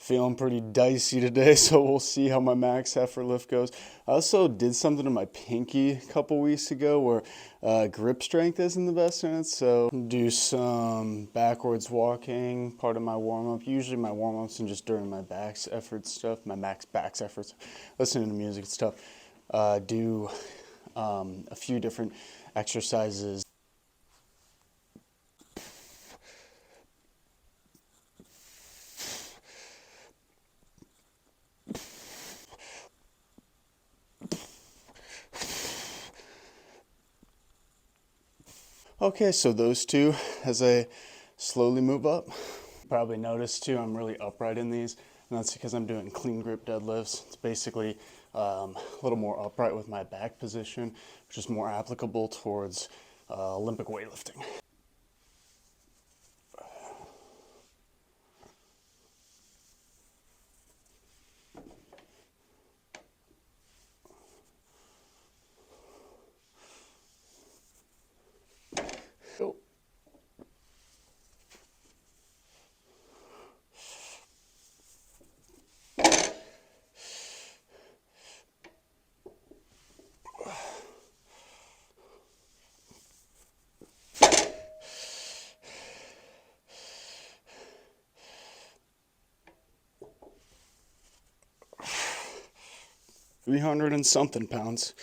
feeling pretty dicey today, so we'll see how my max effort lift goes. I also did something to my pinky a couple weeks ago where grip strength isn't the best in it, so do some backwards walking, part of my warm-up. Usually my warm-ups and just during my backs effort stuff, my max backs efforts, listening to music and stuff. Do a few different exercises. Okay, so those two as I slowly move up. Probably noticed too, I'm really upright in these, and that's because I'm doing clean grip deadlifts. It's basically a little more upright with my back position, which is more applicable towards Olympic weightlifting. Go. 300 and something pounds.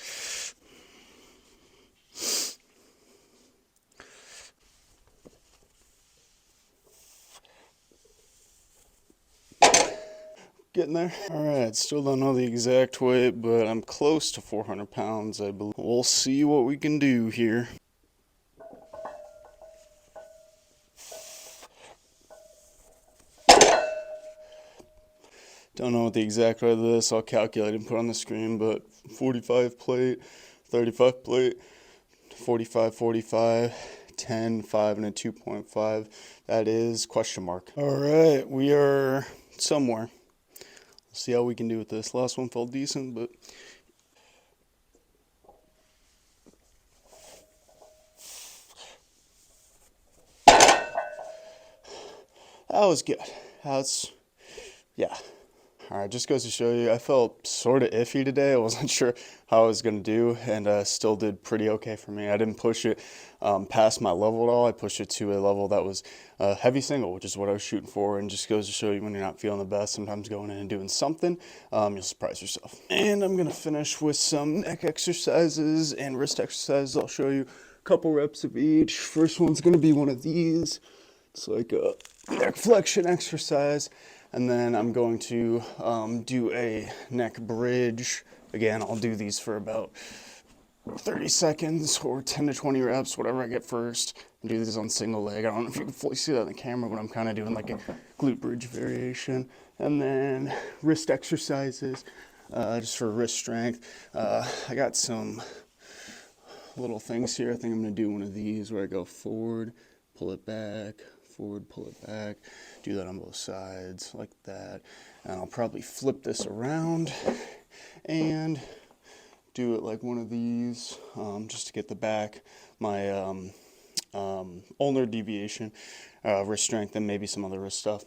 Getting there. All right, still don't know the exact weight, but I'm close to 400 pounds, I believe. We'll see what we can do here. Don't know what the exact weight of this, I'll calculate and put on the screen, but 45 plate, 35 plate, 45, 45, 10, 5, and a 2.5. That is question mark. All right, we are somewhere. We'll see how we can do with this. Last one felt decent, but that was good. Yeah. All right, just goes to show you, I felt sort of iffy today. I wasn't sure how I was going to do, and still did pretty okay for me. I didn't push it past my level at all. I pushed it to a level that was heavy single, which is what I was shooting for, and just goes to show you when you're not feeling the best, sometimes going in and doing something, you'll surprise yourself. And I'm going to finish with some neck exercises and wrist exercises. I'll show you a couple reps of each. First one's going to be one of these. It's like a neck flexion exercise. And then I'm going to do a neck bridge. Again, I'll do these for about 30 seconds or 10 to 20 reps, whatever I get first. And do these on single leg. I don't know if you can fully see that on the camera, but I'm kind of doing like a glute bridge variation. And then wrist exercises, just for wrist strength. I got some little things here. I think I'm going to do one of these where I go forward, pull it back, forward, pull it back, do that on both sides like that, and I'll probably flip this around and do it like one of these, just to get the back, my ulnar deviation, wrist strength, and maybe some other wrist stuff.